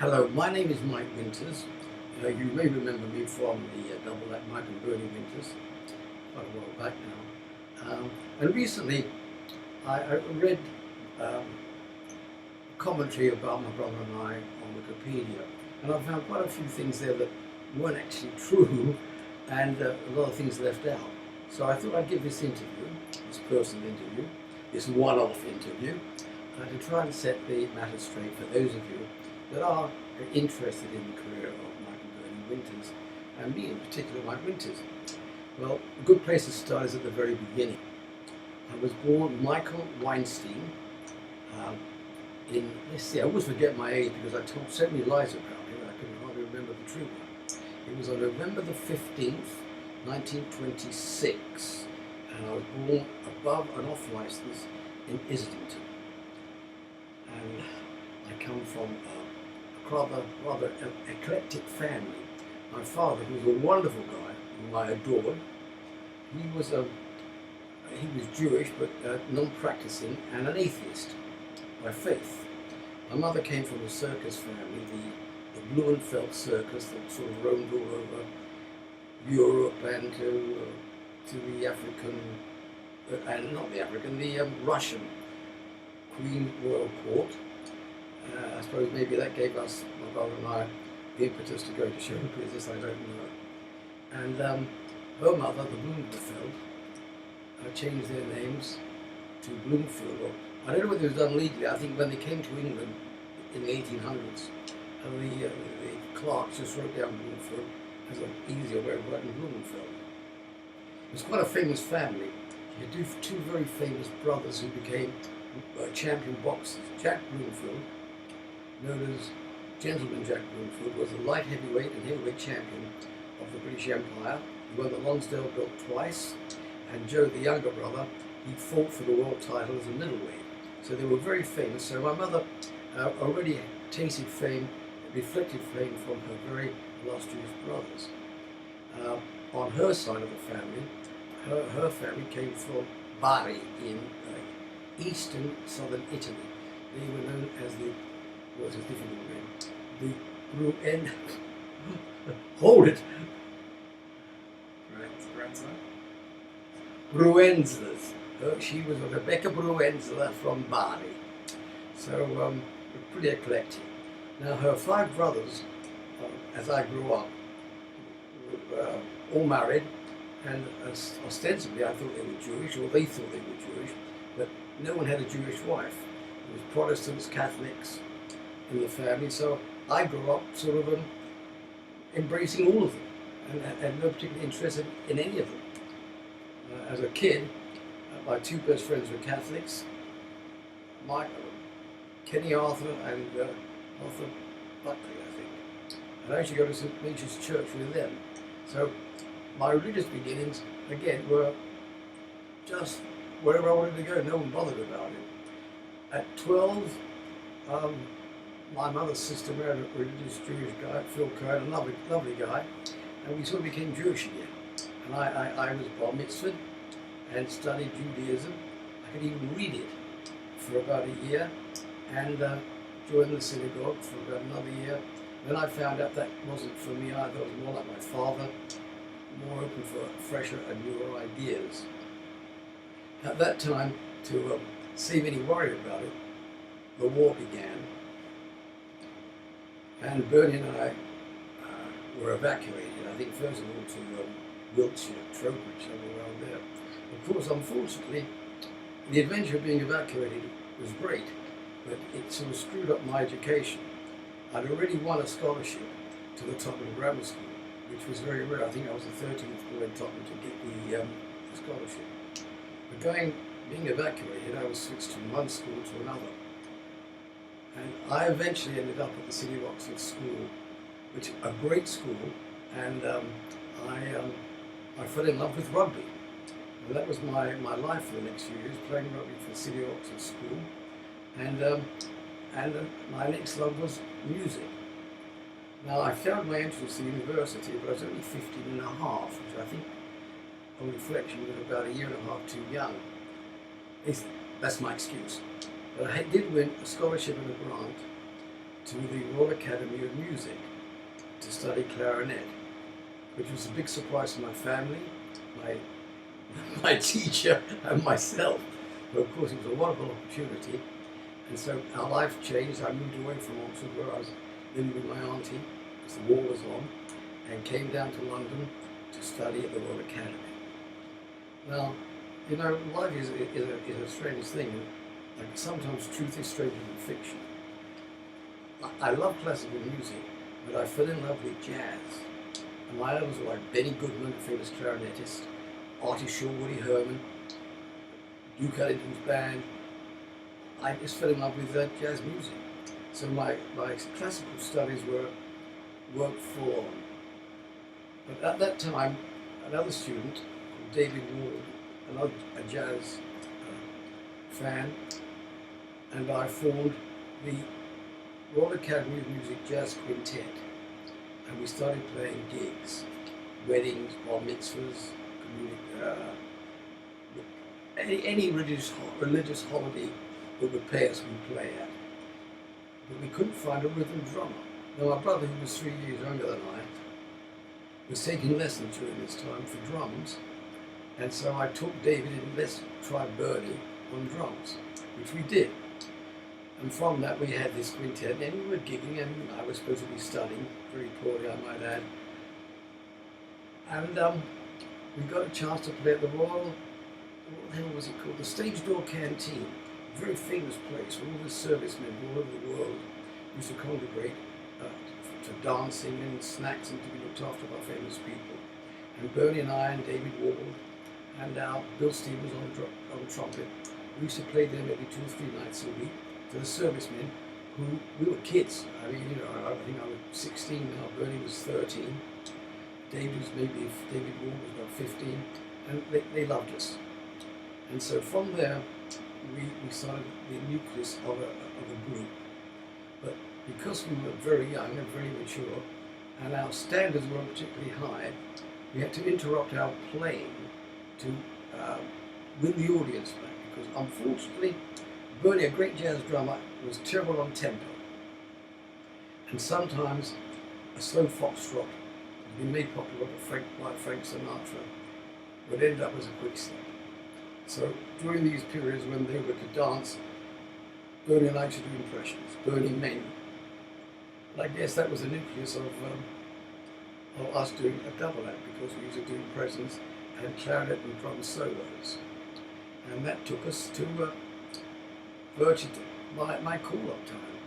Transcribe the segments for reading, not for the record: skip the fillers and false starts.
Hello, my name is Mike Winters. You may remember me from the double act Mike and Bernie Winters, quite a while back now. And recently I read um, commentary about my brother and I on Wikipedia, and I found quite a few things there that weren't actually true, and a lot of things left out. So I thought I'd give this interview, this personal interview, this one-off interview, to try and set the matter straight for those of you that are interested in the career of Mike and Bernie Winters, and me in particular, Mike Winters. Well, a good place to start is at the very beginning. I was born Michael Weinstein let's see, I always forget my age because I told so many lies about it, I couldn't hardly remember the true one. It was on November the 15th, 1926, and I was born above and off license in Islington. And I come from a rather eclectic family. My father, who was a wonderful guy, whom I adored, he was Jewish but non-practicing and an atheist by faith. My mother came from a circus family, the Blumenfeld circus that sort of roamed all over Europe and to the African, and not the African, the Russian Queen Royal Court. I suppose maybe that gave us, my brother and I, the impetus to go to show business, I don't know. And her mother, the Blumenfeld, changed their names to Bloomfield. Or, I don't know whether it was done legally. I think when they came to England in the 1800s, the clerks just wrote down Bloomfield as an easier way of writing Blumenfeld. It was quite a famous family. You had two very famous brothers who became champion boxers. Jack Bloomfield, known as Gentleman Jack Bloomfield, was a light heavyweight and heavyweight champion of the British Empire. He won the Lonsdale belt twice, and Joe, the younger brother, he fought for the world title as a middleweight. So they were very famous. So my mother already tasted fame, reflected fame from her very illustrious brothers. On her side of the family, her family came from Bari in eastern southern Italy. They were known as what's a difficult name? The hold it! Bruenzlas. She was a Rebecca Bruenzla from Bari. So pretty eclectic. Now her five brothers, as I grew up, were all married, and ostensibly I thought they were Jewish, or they thought they were Jewish, but no one had a Jewish wife. It was Protestants, Catholics in the family, so I grew up sort of embracing all of them, and had no particular interest in any of them. As a kid, my two best friends were Catholics, Kenny Arthur and Arthur Buckley, I think. And I used to go to St. Nature's Church with them. So my religious beginnings, again, were just wherever I wanted to go. No one bothered about it. At 12, my mother's sister married a religious Jewish guy, Phil Kern, a lovely guy, and we sort of became Jewish again. And I was bar mitzvahed and studied Judaism. I could even read it for about a year, and joined the synagogue for about another year. Then I found out that wasn't for me either. I was more like my father, more open for fresher and newer ideas. At that time, to save any worry about it, the war began, and Bernie and I were evacuated. I think first of all to Wiltshire, Trowbridge, somewhere around there. Of course, unfortunately, the adventure of being evacuated was great, but it sort of screwed up my education. I'd already won a scholarship to the Tottenham Grammar School, which was very rare. I think I was the 13th boy in Tottenham to get the scholarship. But being evacuated, I was switched from one school to another. And I eventually ended up at the City of Oxford School, which is a great school, and I fell in love with rugby. And that was my life for the next few years, playing rugby for the City of Oxford School. And my next love was music. Now, I found my entrance to university, but I was only 15 and a half, which I think, on reflection, was about a year and a half too young. That's my excuse. But I did win a scholarship and a grant to the Royal Academy of Music to study clarinet, which was a big surprise to my family, my, my teacher and myself. But of course it was a wonderful opportunity. And so our life changed. I moved away from Oxford, where I was living with my auntie, because the war was on, and came down to London to study at the Royal Academy. Now, you know, life is a strange thing. Like, sometimes truth is stranger than fiction. I love classical music, but I fell in love with jazz. And my idols were like Benny Goodman, a famous clarinetist, Artie Shaw, Woody Herman, Duke Ellington's band. I just fell in love with jazz music. So my classical studies worked full on. But at that time, another student called David Ward, a jazz fan, and I formed the Royal Academy of Music Jazz Quintet. And we started playing gigs, weddings, bar mitzvahs, any religious holiday that would pay us, we'd play at. But we couldn't find a rhythm drummer. Now my brother, who was 3 years younger than I, was taking lessons during this time for drums, and so I took David in let's try Bernie on drums, which we did. And from that we had this quintet, and we were gigging, and I was supposed to be studying, very poorly I might add. And we got a chance to play at the Royal, what the hell was it called? The Stage Door Canteen, a very famous place where all the servicemen all over the world used to congregate for dancing and snacks and to be looked after by famous people. And Bernie and I and David Ward and Bill Stevens on trumpet, we used to play there maybe 2 or 3 nights a week to the servicemen who, we were kids. I mean, you know, I think I was 16 now, Bernie was 13, David Ward was about 15, and they loved us. And so from there, we started the nucleus of a group. But because we were very young and very mature, and our standards weren't particularly high, we had to interrupt our playing to win the audience back. Because unfortunately, Bernie, a great jazz drummer, was terrible on tempo. And sometimes a slow foxtrot, had been made popular by Frank Sinatra, would end up as a quick step. So during these periods when they were to dance, Bernie and I used to do impressions, Bernie men. And I guess that was the nucleus of us doing a double act, because we used to do impressions and clarinet and drum solos. And that took us to virtually my call-up time,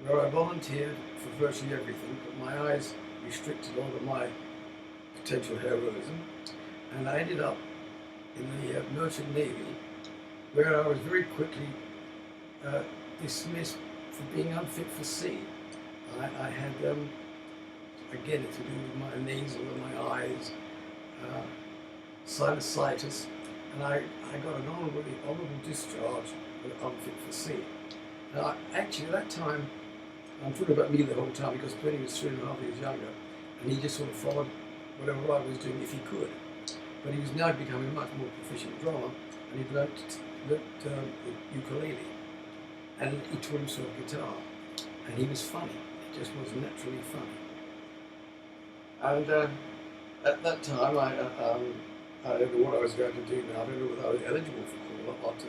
where I volunteered for virtually everything, but my eyes restricted all of my potential heroism, and I ended up in the Merchant Navy, where I was very quickly dismissed for being unfit for sea. I had, again, to do with my nasal and my eyes, sinusitis, and I got an honourable discharge with unfit for sea. Now, actually, at that time, I'm talking about me the whole time because Bernie was 3.5 years younger, and he just sort of followed whatever I was doing if he could. But he was now becoming a much more proficient drummer, and he'd learnt the ukulele, and he taught himself guitar, and he was funny. He just was naturally funny. And at that time, I don't know what I was going to do now. I don't know whether I was eligible for call-up after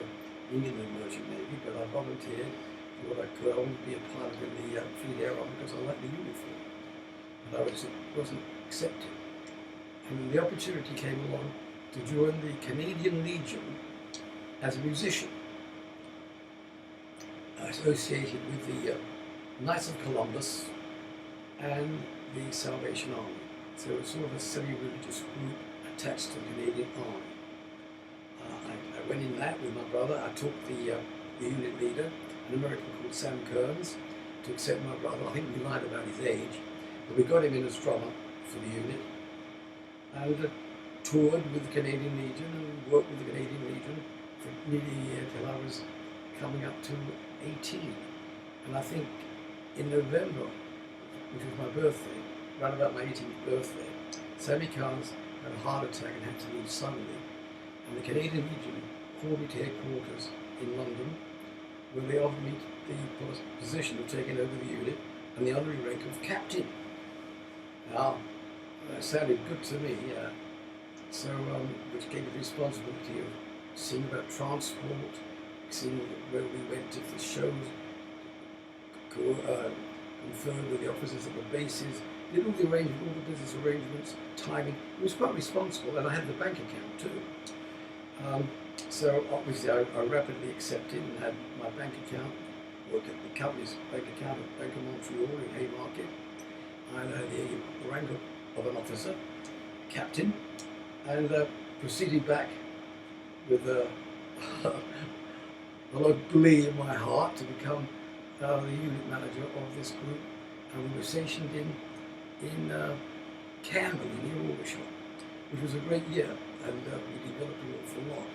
being in the Merchant Navy, but I volunteered for what I could. I wanted to be a pilot in the Fleet Air Arm because I liked the uniform, but I wasn't accepted. And the opportunity came along to join the Canadian Legion as a musician, associated with the Knights of Columbus and the Salvation Army. So it was sort of a semi-religious group attached to the Canadian Army. I went in that with my brother. I took the unit leader, an American called Sam Kearns, to accept my brother. I think we lied about his age, but we got him in as drummer for the unit, and toured with the Canadian Legion and worked with the Canadian Legion for nearly a year till I was coming up to 18. And I think in November, which was my birthday, around about my 18th birthday, Sammy Kearns had a heart attack and had to leave suddenly. And the Canadian Legion called me to headquarters in London, where they offered me the position of taking over the unit and the honorary rank of captain. Now, that sounded good to me, which gave me the responsibility of seeing about transport, seeing where we went to the shows, conferred with the officers at the bases, did all the arrangements, all the business arrangements, timing. It was quite responsible, and I had the bank account too. So obviously I rapidly accepted and had my bank account, worked at the company's bank account at Bank of Montreal in Haymarket. I had the rank of an officer, captain, and proceeded back with a lot of glee in my heart to become the unit manager of this group. And we were stationed in Camberley near Aldershot, which was a great year, and we developed an awful lot.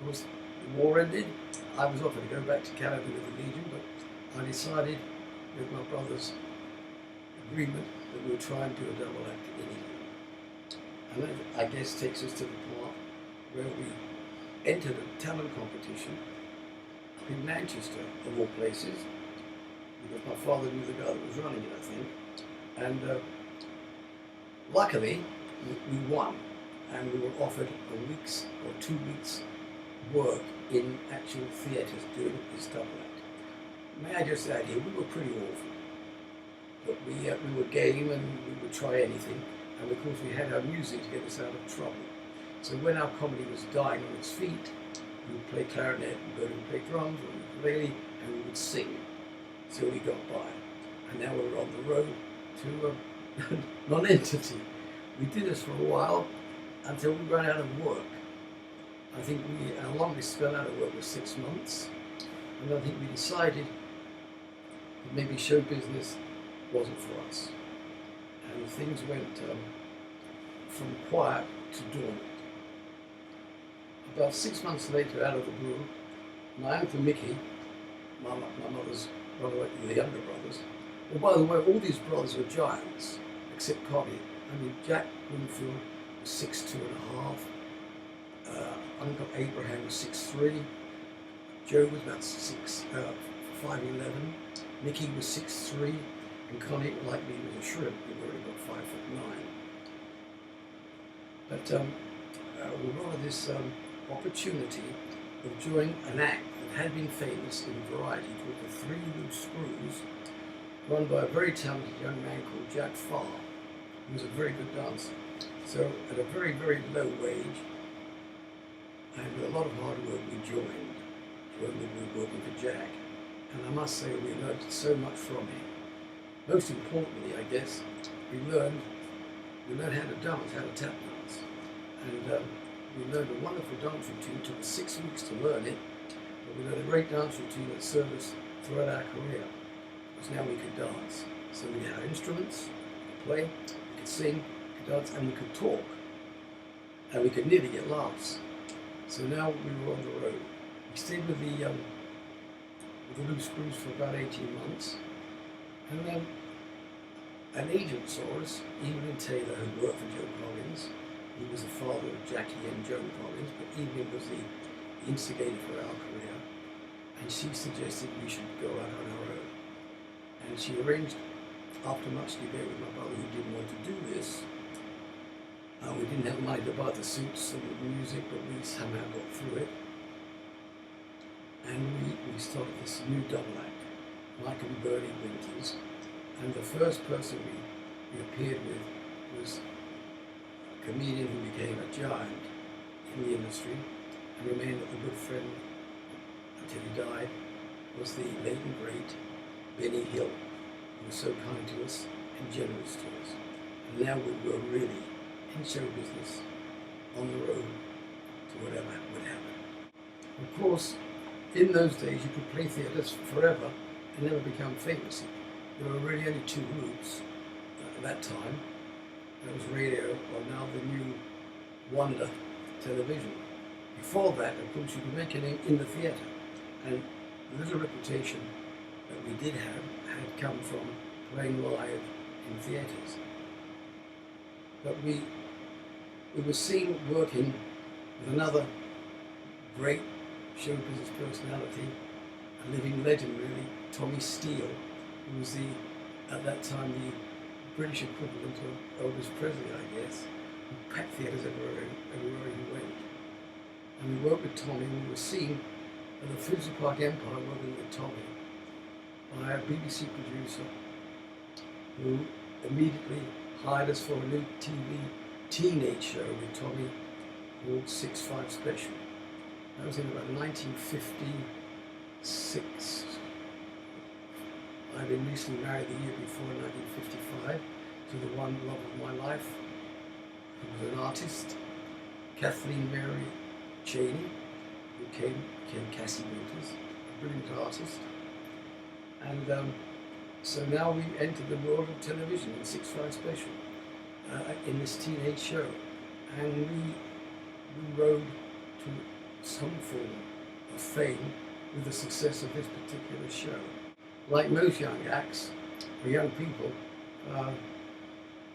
Of course, the war ended. I was offered to go back to Canada with the Legion, but I decided, with my brother's agreement, that we would try and do a double act in England. And that, I guess, takes us to the part where we entered a talent competition up in Manchester, of all places, because my father knew the guy that was running it, I think. And luckily, we won, and we were offered a week's or 2 weeks' work in actual theatres doing this double act. May I just add here, we were pretty awful, but we were game and we would try anything, and of course we had our music to get us out of trouble. So when our comedy was dying on its feet, we would play clarinet, we'd go and play drums or ukulele, and we would sing. So we got by, and now we're on the road to a non-entity. We did this for a while until we ran out of work. I think our longest spell out of work was 6 months, and I think we decided that maybe show business wasn't for us. And things went from quiet to dormant. About 6 months later, out of the blue, my uncle Mickey, my mother's brother, the younger brothers, well, by the way, all these brothers were giants, except Cobby. I mean, Jack Winfield was 6'2½", Uncle Abraham was 6'3", Joe was about 5'11", Mickey was 6'3", and Connie, like me, was a shrimp. We were only about 5'9". But we wanted this opportunity of doing an act that had been famous in variety called the Three Loose Screws, run by a very talented young man called Jack Farr, who was a very good dancer. So at a very, very low wage, and with a lot of hard work, we joined when we were working for Jack. And I must say, we learned so much from him. Most importantly, I guess, we learned how to dance, how to tap dance. And we learned a wonderful dance routine. It took us 6 weeks to learn it, but we learned a great dance routine that served us throughout our career, because now we could dance. So we had our instruments, we could play, we could sing, we could dance, and we could talk. And we could nearly get laughs. So now we were on the road. We stayed with the Loose Screws for about 18 months. And then an agent saw us, Evelyn Taylor, who worked for Joe Collins. He was the father of Jackie and Joe Collins, but Evelyn was the instigator for our career. And she suggested we should go out on our own. And she arranged, after much debate with my brother, who didn't want to do this. We didn't have money to buy the suits and the music, but we somehow got through it. And we started this new double act, Mike and Bernie Winters. And the first person we appeared with was a comedian who became a giant in the industry and remained a good friend until he died, was the late and great Benny Hill, who was so kind to us and generous to us. And now we were really in show business, on the road to whatever would happen. Of course, in those days you could play theatres forever and never become famous. There were really only two routes at that time. There was radio, or now the new wonder, television. Before that, of course, you could make a name in the theatre. And the little reputation that we did have had come from playing live in theatres. But we were seen working with another great show business personality, a living legend really, Tommy Steele, who was at that time the British equivalent of Elvis Presley, I guess, who packed theatres everywhere he went. And we worked with Tommy, and we were seen at the Finsbury Park Empire working with Tommy by a BBC producer who immediately hired us for a new TV teenage show with Tommy called 6-5 Special. That was in about 1956. I'd been recently married the year before, in 1955, to the one love of my life, who was an artist, Kathleen Mary Cheney, who became Cassie Winters, a brilliant artist. And so now we entered the world of television in 6-5 Special, in this teenage show. And we rode to some form of fame with the success of this particular show. Like most young acts, or young people,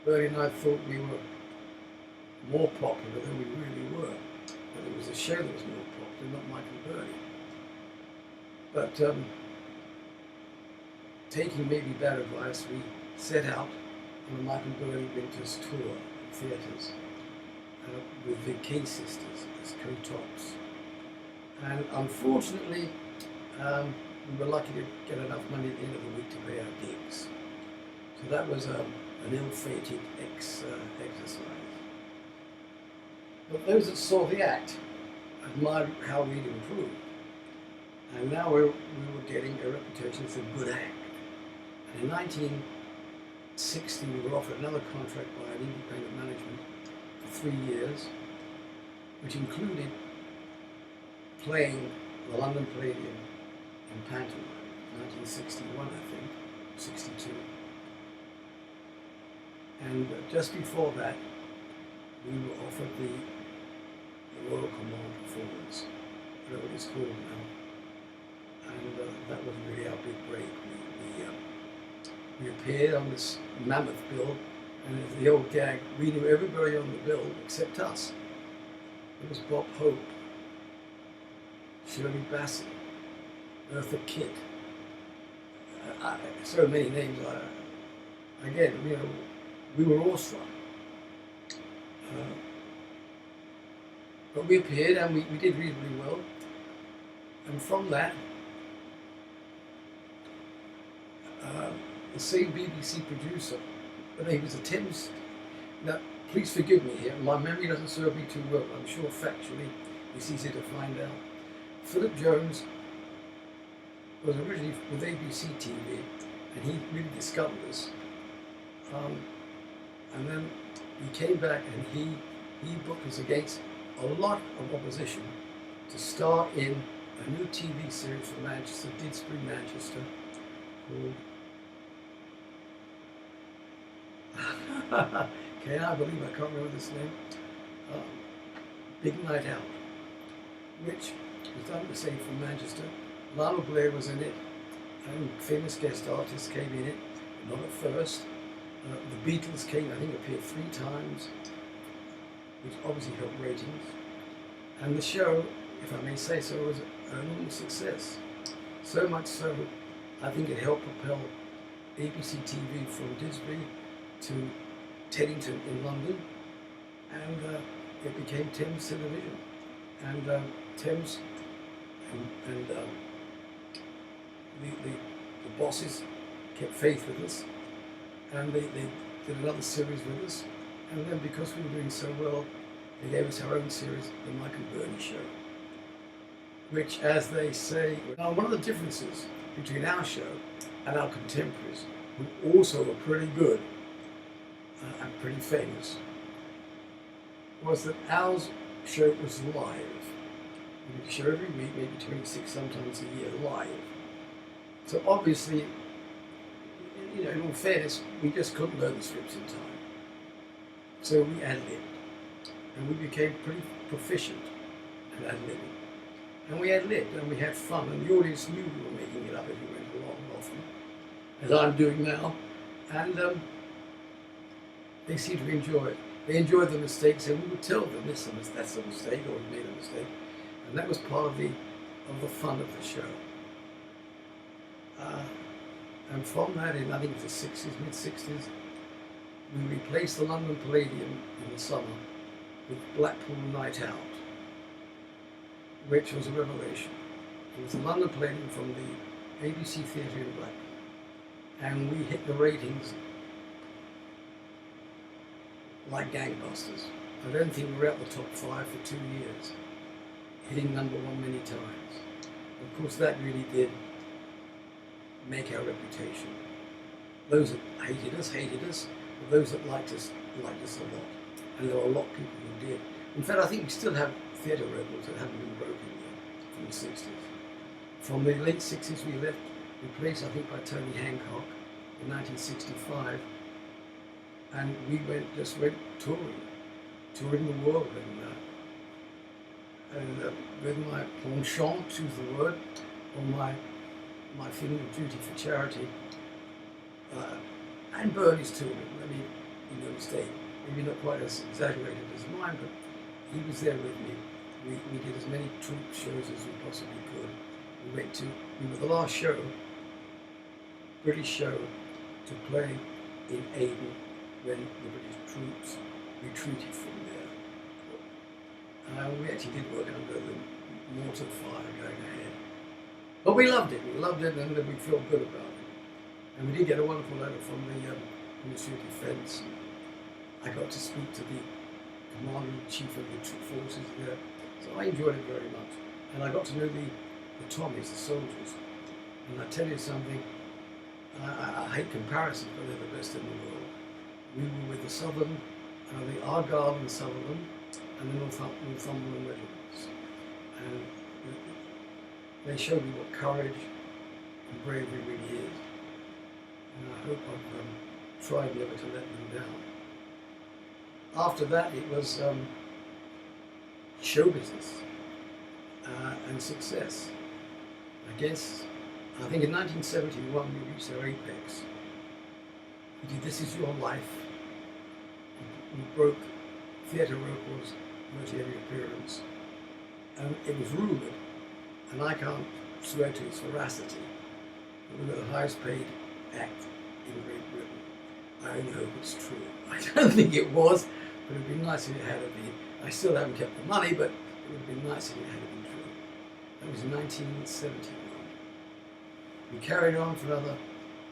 Bernie and I thought we were more popular than we really were. But it was the show that was more popular, not Michael Bernie. But taking maybe bad advice, we set out on a Michael Bernie Winters tour of theatres with the Kay sisters as co-tops. And unfortunately, we were lucky to get enough money at the end of the week to pay our gigs. So that was an ill-fated exercise. But those that saw the act admired how we'd improved. And now we were getting a reputation as a good act. And in 1960, we were offered another contract by an independent management for 3 years, which included playing the London Palladium in pantomime, 1961, I think, 62. And just before that, we were offered the Royal Command performance, whatever it's called now. And that was really our big break. We appeared on this mammoth bill, and as the old gag, we knew everybody on the bill except us. It was Bob Hope, Shirley Bassey, Eartha Kitt, so many names. Again, we were awestruck. But we appeared and we did reasonably well. And from that, the same BBC producer, but he was a Thames. Now, please forgive me here, my memory doesn't serve me too well. I'm sure factually it's easy to find out. Philip Jones was originally with ABC TV, and he really discovered us. And then he came back and he booked us against a lot of opposition to star in a new TV series from Manchester, Didsbury, Manchester, called can I believe I can't remember this name? Big Night Out, which was done the same from Manchester. Lionel Blair was in it, and famous guest artists came in it, not at first. The Beatles came, I think, appeared 3 times, which obviously helped ratings. And the show, if I may say so, was an enormous success. So much so, I think it helped propel ABC TV from Didsbury to Teddington in London, and it became Thames Television. And Thames and the bosses kept faith with us, and they did another series with us. And then because we were doing so well, they gave us our own series, The Michael Bernie Show, which, as they say, one of the differences between our show and our contemporaries, who also were pretty good and pretty famous, was that ours show was live. We did a show every week, maybe 26 sometimes a year, live. So obviously, in all fairness, we just couldn't learn the scripts in time. So we ad-libbed, and we became pretty proficient at ad-libbing. And we ad-libbed, and we had fun, and the audience knew we were making it up as we went along often, as I'm doing now. And they seemed to enjoy it. They enjoyed the mistakes, and we would tell them, listen, that's a mistake, or we made a mistake. And that was part of the fun of the show. Uh, and from that, in I think it was the 60s, mid-60s, we replaced the London Palladium in the summer with Blackpool Night Out, which was a revelation. It was the London Palladium from the ABC Theatre in Blackpool. And we hit the ratings like gangbusters. I don't think we were out the top 5 for 2 years, hitting number 1 many times. Of course, that really did make our reputation. Those that hated us, but those that liked us a lot. And there were a lot of people who did. In fact, I think we still have theatre records that haven't been broken yet from the 60s. From the late 60s, we left, replaced, I think, by Tony Hancock in 1965. And we just went touring the world, and with my penchant, choose the word, or my feeling of duty for charity, and Bernie's too. Let me make no mistake, maybe not quite as exaggerated as mine, but he was there with me. We did as many troupe shows as we possibly could. We were the last show, British show, to play in Aden when the British troops retreated from there. We actually did work under the mortar fire going ahead. But we loved it, and we felt good about it. And we did get a wonderful letter from the Ministry of Defence. I got to speak to the Commander-in-Chief of the forces there. So I enjoyed it very much. And I got to know the Tommies, the soldiers. And I tell you something, I hate comparisons, but they're the best in the world. We were with the Southern, the Argyll and Sutherland, and the Northumberland regiments. And they showed me what courage and bravery really is. And I hope I've tried never to let them down. After that, it was show business and success. I think in 1971 we reached our apex. We did This Is Your Life. We broke theatre records, virtually every appearance. And it was rumoured, and I can't swear to its veracity, that we were the highest paid act in Great Britain. I only hope it's true. I don't think it was, but it would be nice if it had been. I still haven't kept the money, but it would have been nice if it had been true. That was 1971. We carried on for another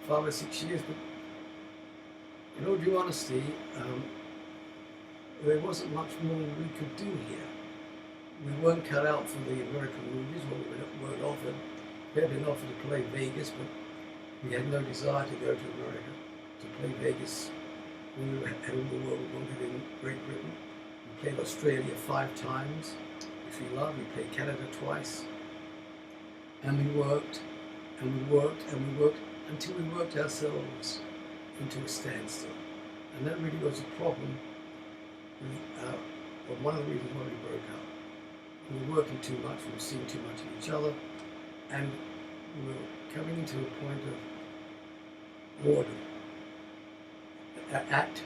5 or 6 years, but in all due honesty, there wasn't much more we could do here. We weren't cut out for the American movies, or we weren't offered. We had been offered to play Vegas, but we had no desire to go to America to play Vegas when we had all the world we wanted in Great Britain. We played Australia 5 times, which we loved. We played Canada twice. And we worked, and we worked, and we worked until we worked ourselves into a standstill. And that really was a problem, or one of the reasons why we broke up. We were working too much, we were seeing too much of each other, and we were coming into a point of boredom. The act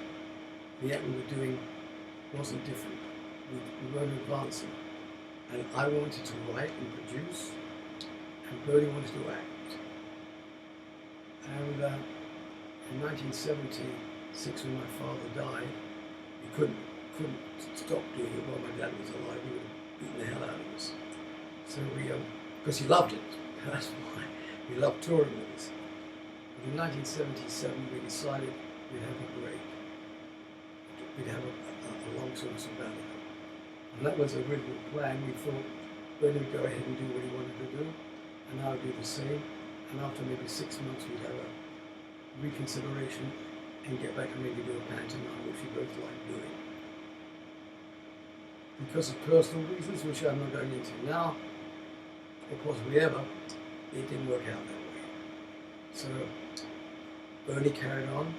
we were doing wasn't different. We weren't advancing. And I wanted to write and produce, and Bernie wanted to act. And in 1976, when my father died, we couldn't stop doing it while my dad was alive. We would have beaten the hell out of us. So because he loved it, that's why. We loved touring with us. But in 1977, we decided we'd have a break. We'd have a long sort of sabbatical. And that was a really good plan. We thought Bernie would go ahead and do what he wanted to do, and I would do the same. And after maybe 6 months, we'd have a reconsideration and get back and maybe do a pantomime, which we both liked doing. Because of personal reasons, which I'm not going into now, or possibly ever, it didn't work out that way. So Bernie carried on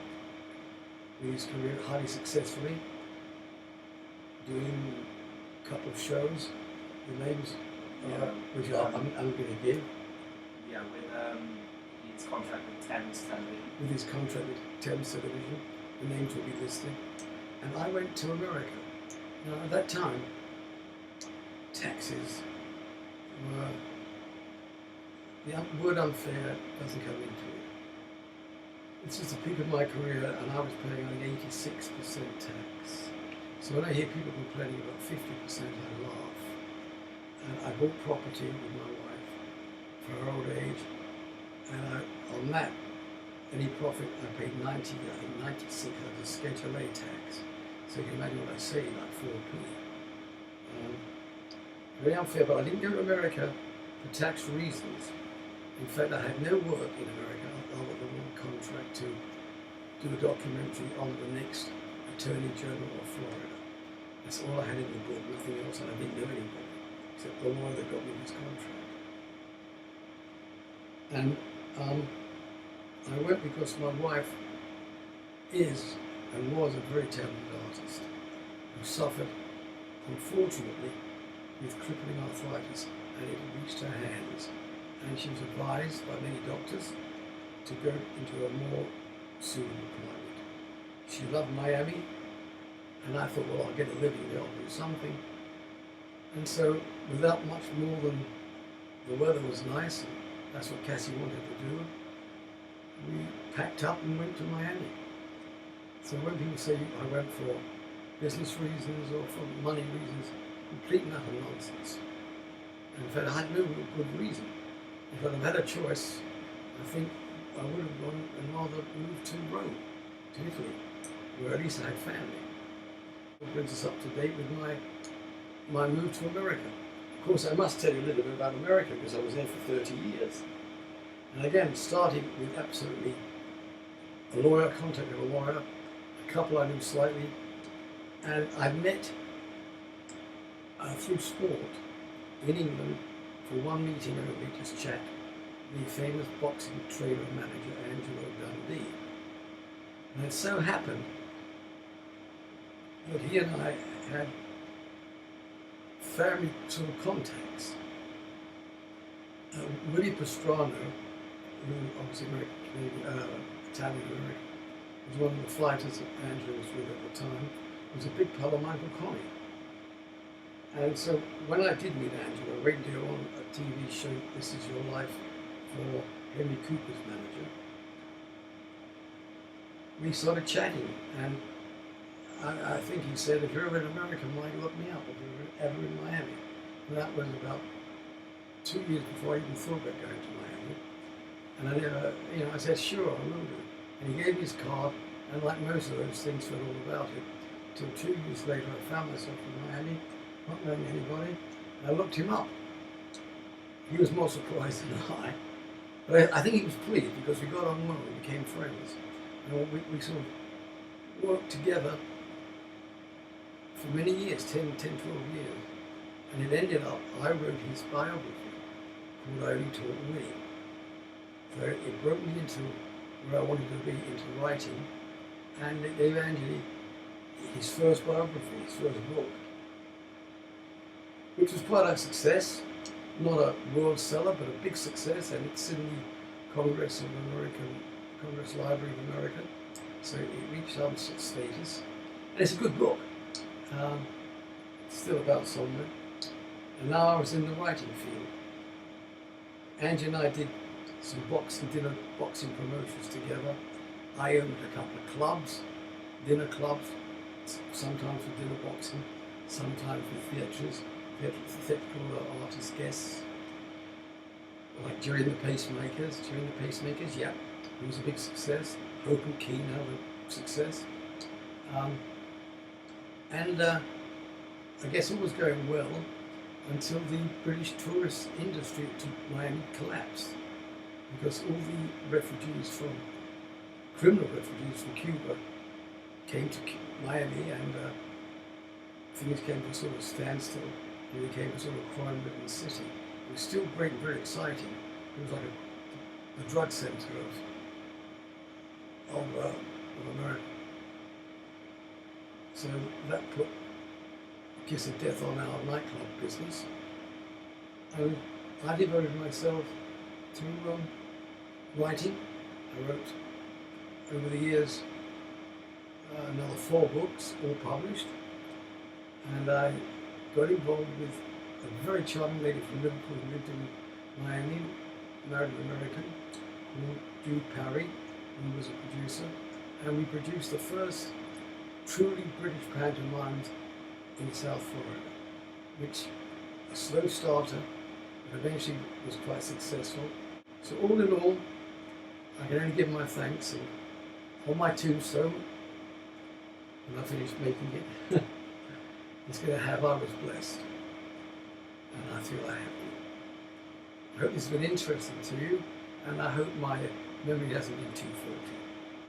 with his career highly successfully, doing a couple of shows, the names, which I'm going to give. Yeah, with his contract with Thames Television. With his contract with Thames Television, the names will be listed. And I went to America. Now, at that time, taxes were the word unfair doesn't come into it. It's just the peak of my career, and I was paying only 86% tax. So when I hear people complaining about 50%, I laugh. And I bought property with my wife for her old age, and on that, any profit I paid 90, I think 96 as a Schedule A tax. So you can imagine what I say, like 4p. Very unfair, but I didn't go to America for tax reasons. In fact, I had no work in America other than one contract to do a documentary on the next Attorney General of Florida. That's all I had in the book, nothing else, and I didn't know anybody except the lawyer that got me this contract. And I went because my wife is and was a very talented artist who suffered, unfortunately, with crippling arthritis, and it reached her hands. And she was advised by many doctors to go into a more suitable climate. She loved Miami, and I thought, well, I'll get a living there, I'll do something. And so, without much more than the weather was nice, and that's what Cassie wanted to do, we packed up and went to Miami. So when people say I went for business reasons or for money reasons, complete and utter nonsense. And in fact, I had no real good reason. If I'd have had a choice, I think I would have gone and rather moved to Rome, to Italy, where at least I had family. It brings us up to date with my move to America. Of course, I must tell you a little bit about America because I was there for 30 years. And again, starting with absolutely a lawyer, contacted a lawyer, a couple I knew slightly, and I met through sport in England for one meeting only, just chat, the famous boxing trainer and manager Angelo Dundee. And it so happened that he and I had family sort of contacts. Willie Pastrano, who obviously Italian American, was one of the fighters that Angelo was with at the time, was a big pal of Michael Connie. And so when I did meet Angelo, right there on a TV show, This Is Your Life, for Henry Cooper's manager, we started chatting, and I think he said, if you're ever in America, Mike, look me up, if you're ever in Miami. And that was about 2 years before I even thought about going to Miami. And I never, I said, sure, I will do. And he gave me his card, and like most of those things, forgot all about it. Till 2 years later, I found myself in Miami, not knowing anybody, and I looked him up. He was more surprised than I. But I think he was pleased because we got on well, we became friends. And we sort of worked together for many years, 10, 12 years. And it ended up, I wrote his biography called I Only Taught Willie. So it broke me into where I wanted to be, into writing, and it gave Angeli his first biography, his first book, which was quite a success. Not a world seller, but a big success, and it's in the Congress Library of America, so it reached some status. And it's a good book. It's still about somewhere. And now I was in the writing field. Angie and I did some dinner boxing promotions together. I owned a couple of clubs, dinner clubs, sometimes for dinner boxing, sometimes for theatrical artist guests, like during the Pacemakers, yeah, it was a big success. Hope and Keen had a success. I guess all was going well until the British tourist industry to Miami collapsed, because all the criminal refugees from Cuba came to Miami, and things came to a sort of standstill. It became a sort of crime-ridden city. It was still great and very exciting. It was like the drug center of America. So that put a kiss of death on our nightclub business. And I devoted myself to writing. I wrote, over the years, another 4 books, all published. And I got involved with a very charming lady from Liverpool who lived in Miami, married an American called Jude Parry, who was a producer, and we produced the first truly British pantomimes in South Florida, which a slow starter, but eventually was quite successful. So all in all, I can only give my thanks, and on my tombstone, when I finish making it, it's going to have "I was blessed," and I feel I have been. I hope this has been interesting to you, and I hope my memory hasn't been too faulty.